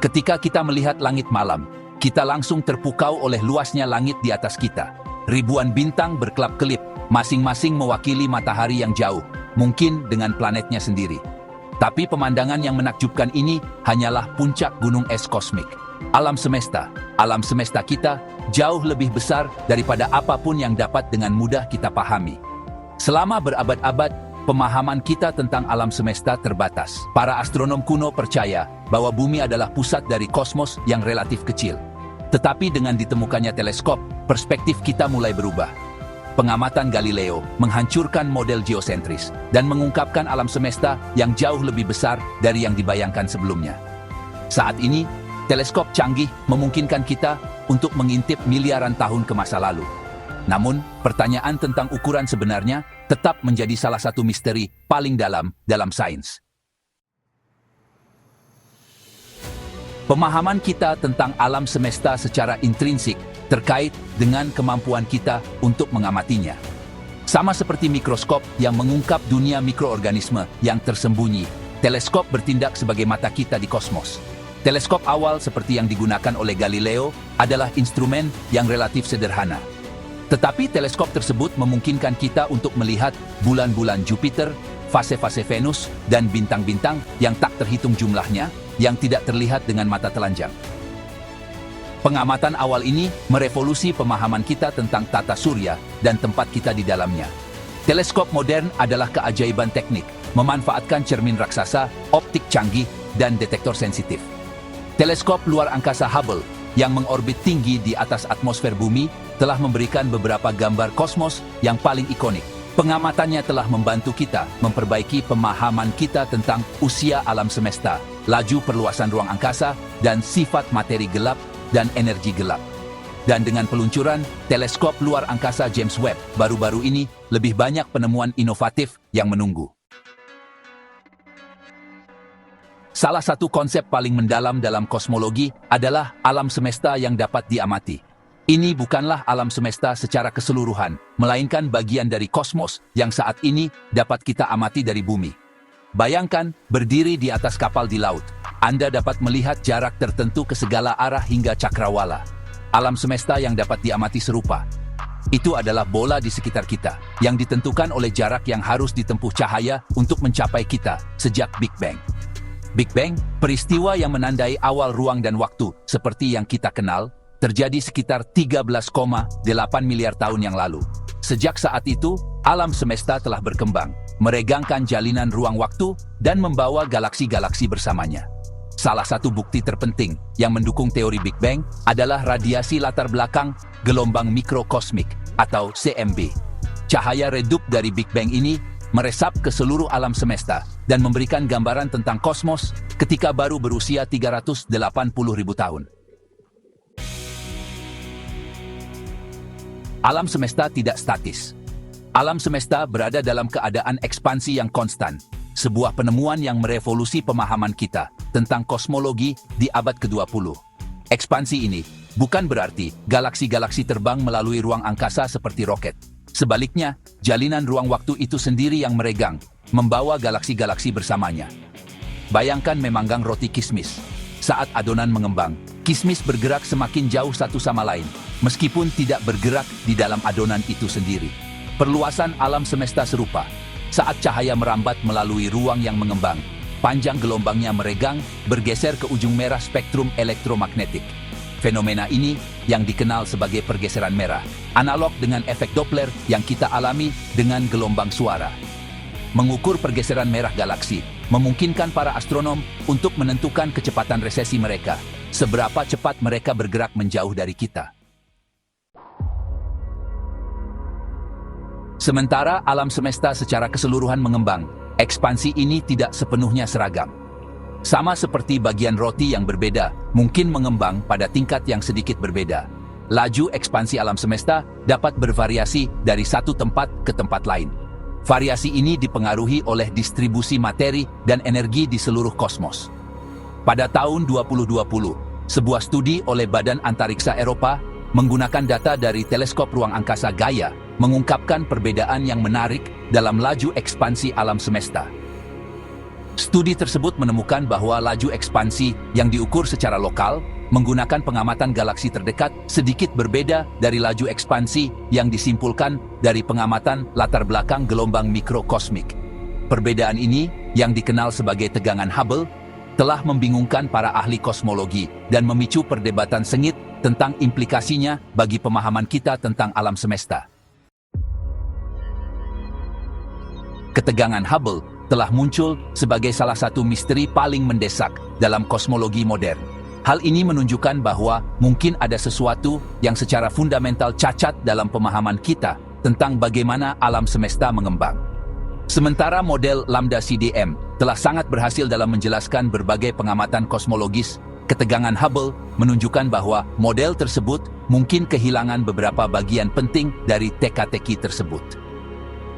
Ketika kita melihat langit malam, kita langsung terpukau oleh luasnya langit di atas kita. Ribuan bintang berkelap-kelip, masing-masing mewakili matahari yang jauh, mungkin dengan planetnya sendiri. Tapi pemandangan yang menakjubkan ini hanyalah puncak gunung es kosmik. Alam semesta kita jauh lebih besar daripada apapun yang dapat dengan mudah kita pahami. Selama berabad-abad, pemahaman kita tentang alam semesta terbatas. Para astronom kuno percaya bahwa bumi adalah pusat dari kosmos yang relatif kecil. Tetapi dengan ditemukannya teleskop, perspektif kita mulai berubah. Pengamatan Galileo menghancurkan model geosentris dan mengungkapkan alam semesta yang jauh lebih besar dari yang dibayangkan sebelumnya. Saat ini, teleskop canggih memungkinkan kita untuk mengintip miliaran tahun ke masa lalu. Namun, pertanyaan tentang ukuran sebenarnya tetap menjadi salah satu misteri paling dalam sains. Pemahaman kita tentang alam semesta secara intrinsik terkait dengan kemampuan kita untuk mengamatinya. Sama seperti mikroskop yang mengungkap dunia mikroorganisme yang tersembunyi, teleskop bertindak sebagai mata kita di kosmos. Teleskop awal seperti yang digunakan oleh Galileo adalah instrumen yang relatif sederhana. Tetapi teleskop tersebut memungkinkan kita untuk melihat bulan-bulan Jupiter, fase-fase Venus, dan bintang-bintang yang tak terhitung jumlahnya, yang tidak terlihat dengan mata telanjang. Pengamatan awal ini merevolusi pemahaman kita tentang tata surya dan tempat kita di dalamnya. Teleskop modern adalah keajaiban teknik, memanfaatkan cermin raksasa, optik canggih, dan detektor sensitif. Teleskop luar angkasa Hubble yang mengorbit tinggi di atas atmosfer bumi telah memberikan beberapa gambar kosmos yang paling ikonik. Pengamatannya telah membantu kita memperbaiki pemahaman kita tentang usia alam semesta, laju perluasan ruang angkasa, dan sifat materi gelap dan energi gelap. Dan dengan peluncuran teleskop luar angkasa James Webb baru-baru ini, lebih banyak penemuan inovatif yang menunggu. Salah satu konsep paling mendalam dalam kosmologi adalah alam semesta yang dapat diamati. Ini bukanlah alam semesta secara keseluruhan, melainkan bagian dari kosmos yang saat ini dapat kita amati dari bumi. Bayangkan berdiri di atas kapal di laut. Anda dapat melihat jarak tertentu ke segala arah hingga cakrawala. Alam semesta yang dapat diamati serupa. Itu adalah bola di sekitar kita, yang ditentukan oleh jarak yang harus ditempuh cahaya untuk mencapai kita sejak Big Bang. Big Bang, peristiwa yang menandai awal ruang dan waktu seperti yang kita kenal, terjadi sekitar 13,8 miliar tahun yang lalu. Sejak saat itu, alam semesta telah berkembang, meregangkan jalinan ruang waktu, dan membawa galaksi-galaksi bersamanya. Salah satu bukti terpenting yang mendukung teori Big Bang adalah radiasi latar belakang gelombang mikrokosmik atau CMB. Cahaya redup dari Big Bang ini meresap ke seluruh alam semesta dan memberikan gambaran tentang kosmos ketika baru berusia 380.000 tahun. Alam semesta tidak statis. Alam semesta berada dalam keadaan ekspansi yang konstan, sebuah penemuan yang merevolusi pemahaman kita tentang kosmologi di abad ke-20. Ekspansi ini bukan berarti galaksi-galaksi terbang melalui ruang angkasa seperti roket. Sebaliknya, jalinan ruang waktu itu sendiri yang meregang, membawa galaksi-galaksi bersamanya. Bayangkan memanggang roti kismis. Saat adonan mengembang, kismis bergerak semakin jauh satu sama lain, meskipun tidak bergerak di dalam adonan itu sendiri. Perluasan alam semesta serupa. Saat cahaya merambat melalui ruang yang mengembang, panjang gelombangnya meregang, bergeser ke ujung merah spektrum elektromagnetik. Fenomena ini yang dikenal sebagai pergeseran merah, analog dengan efek Doppler yang kita alami dengan gelombang suara. Mengukur pergeseran merah galaksi memungkinkan para astronom untuk menentukan kecepatan resesi mereka, seberapa cepat mereka bergerak menjauh dari kita. Sementara alam semesta secara keseluruhan mengembang, ekspansi ini tidak sepenuhnya seragam. Sama seperti bagian roti yang berbeda, mungkin mengembang pada tingkat yang sedikit berbeda. Laju ekspansi alam semesta dapat bervariasi dari satu tempat ke tempat lain. Variasi ini dipengaruhi oleh distribusi materi dan energi di seluruh kosmos. Pada tahun 2020, sebuah studi oleh Badan Antariksa Eropa menggunakan data dari teleskop ruang angkasa Gaia mengungkapkan perbedaan yang menarik dalam laju ekspansi alam semesta. Studi tersebut menemukan bahwa laju ekspansi yang diukur secara lokal menggunakan pengamatan galaksi terdekat sedikit berbeda dari laju ekspansi yang disimpulkan dari pengamatan latar belakang gelombang mikrokosmik. Perbedaan ini, yang dikenal sebagai tegangan Hubble, telah membingungkan para ahli kosmologi dan memicu perdebatan sengit tentang implikasinya bagi pemahaman kita tentang alam semesta. Ketegangan Hubble telah muncul sebagai salah satu misteri paling mendesak dalam kosmologi modern. Hal ini menunjukkan bahwa mungkin ada sesuatu yang secara fundamental cacat dalam pemahaman kita tentang bagaimana alam semesta mengembang. Sementara model Lambda CDM telah sangat berhasil dalam menjelaskan berbagai pengamatan kosmologis, ketegangan Hubble menunjukkan bahwa model tersebut mungkin kehilangan beberapa bagian penting dari teka-teki tersebut.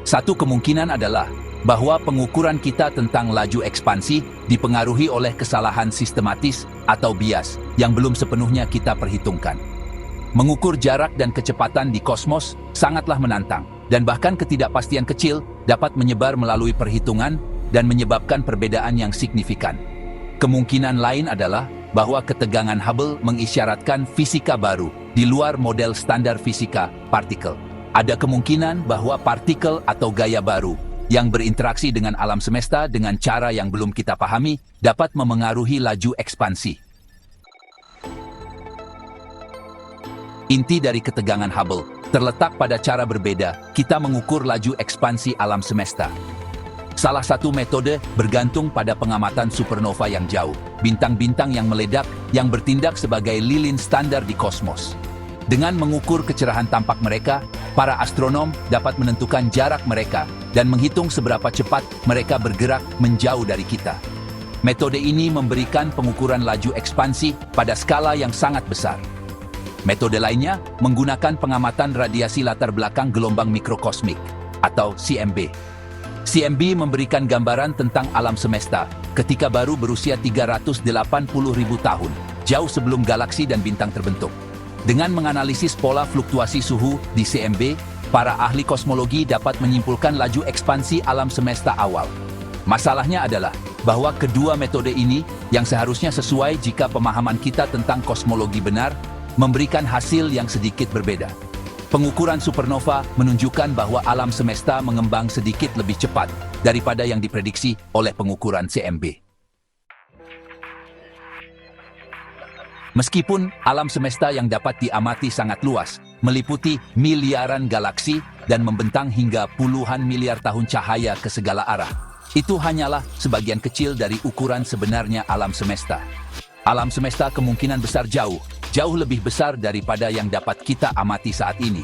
Satu kemungkinan adalah bahwa pengukuran kita tentang laju ekspansi dipengaruhi oleh kesalahan sistematis atau bias yang belum sepenuhnya kita perhitungkan. Mengukur jarak dan kecepatan di kosmos sangatlah menantang, dan bahkan ketidakpastian kecil dapat menyebar melalui perhitungan dan menyebabkan perbedaan yang signifikan. Kemungkinan lain adalah bahwa ketegangan Hubble mengisyaratkan fisika baru di luar model standar fisika partikel. Ada kemungkinan bahwa partikel atau gaya baru yang berinteraksi dengan alam semesta dengan cara yang belum kita pahami dapat memengaruhi laju ekspansi. Inti dari ketegangan Hubble terletak pada cara berbeda kita mengukur laju ekspansi alam semesta. Salah satu metode bergantung pada pengamatan supernova yang jauh, bintang-bintang yang meledak yang bertindak sebagai lilin standar di kosmos. Dengan mengukur kecerahan tampak mereka, para astronom dapat menentukan jarak mereka dan menghitung seberapa cepat mereka bergerak menjauh dari kita. Metode ini memberikan pengukuran laju ekspansi pada skala yang sangat besar. Metode lainnya menggunakan pengamatan radiasi latar belakang gelombang mikrokosmik atau CMB. CMB memberikan gambaran tentang alam semesta ketika baru berusia 380.000 tahun, jauh sebelum galaksi dan bintang terbentuk. Dengan menganalisis pola fluktuasi suhu di CMB, para ahli kosmologi dapat menyimpulkan laju ekspansi alam semesta awal. Masalahnya adalah bahwa kedua metode ini, yang seharusnya sesuai jika pemahaman kita tentang kosmologi benar, memberikan hasil yang sedikit berbeda. Pengukuran supernova menunjukkan bahwa alam semesta mengembang sedikit lebih cepat daripada yang diprediksi oleh pengukuran CMB. Meskipun alam semesta yang dapat diamati sangat luas, meliputi miliaran galaksi dan membentang hingga puluhan miliar tahun cahaya ke segala arah, itu hanyalah sebagian kecil dari ukuran sebenarnya alam semesta. Alam semesta kemungkinan besar jauh lebih besar daripada yang dapat kita amati saat ini.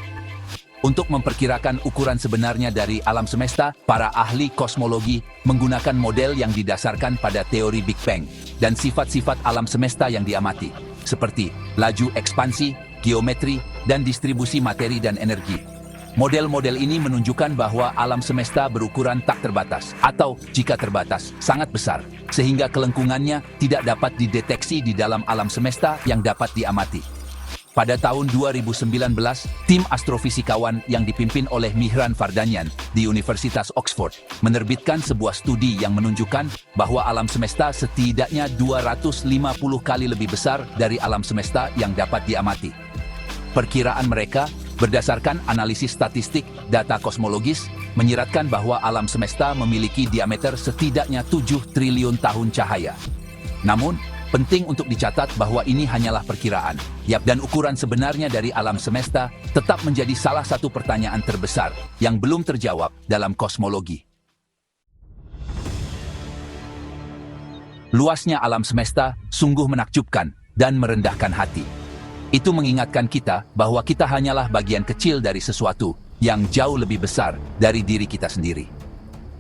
Untuk memperkirakan ukuran sebenarnya dari alam semesta, para ahli kosmologi menggunakan model yang didasarkan pada teori Big Bang dan sifat-sifat alam semesta yang diamati, seperti laju ekspansi, geometri, dan distribusi materi dan energi. Model-model ini menunjukkan bahwa alam semesta berukuran tak terbatas, atau jika terbatas, sangat besar, sehingga kelengkungannya tidak dapat dideteksi di dalam alam semesta yang dapat diamati. Pada tahun 2019, tim astrofisikawan yang dipimpin oleh Mihran Vardanyan di Universitas Oxford menerbitkan sebuah studi yang menunjukkan bahwa alam semesta setidaknya 250 kali lebih besar dari alam semesta yang dapat diamati. Perkiraan mereka, berdasarkan analisis statistik data kosmologis, menyiratkan bahwa alam semesta memiliki diameter setidaknya 7 triliun tahun cahaya. Namun, penting untuk dicatat bahwa ini hanyalah perkiraan, dan ukuran sebenarnya dari alam semesta tetap menjadi salah satu pertanyaan terbesar yang belum terjawab dalam kosmologi. Luasnya alam semesta sungguh menakjubkan dan merendahkan hati. Itu mengingatkan kita bahwa kita hanyalah bagian kecil dari sesuatu yang jauh lebih besar dari diri kita sendiri.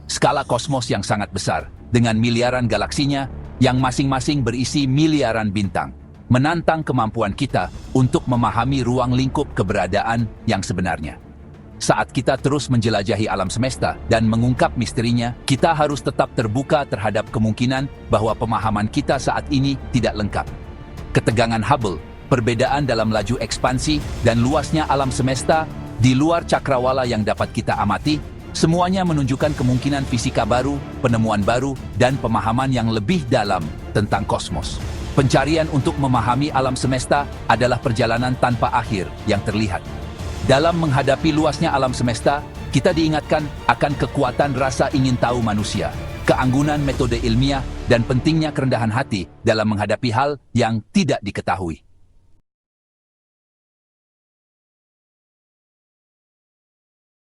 Skala kosmos yang sangat besar, dengan miliaran galaksinya, yang masing-masing berisi miliaran bintang, menantang kemampuan kita untuk memahami ruang lingkup keberadaan yang sebenarnya. Saat kita terus menjelajahi alam semesta dan mengungkap misterinya, kita harus tetap terbuka terhadap kemungkinan bahwa pemahaman kita saat ini tidak lengkap. Ketegangan Hubble, perbedaan dalam laju ekspansi, dan luasnya alam semesta di luar cakrawala yang dapat kita amati Semuanya menunjukkan kemungkinan fisika baru, penemuan baru, dan pemahaman yang lebih dalam tentang kosmos. Pencarian untuk memahami alam semesta adalah perjalanan tanpa akhir yang terlihat. Dalam menghadapi luasnya alam semesta, kita diingatkan akan kekuatan rasa ingin tahu manusia, keanggunan metode ilmiah, dan pentingnya kerendahan hati dalam menghadapi hal yang tidak diketahui.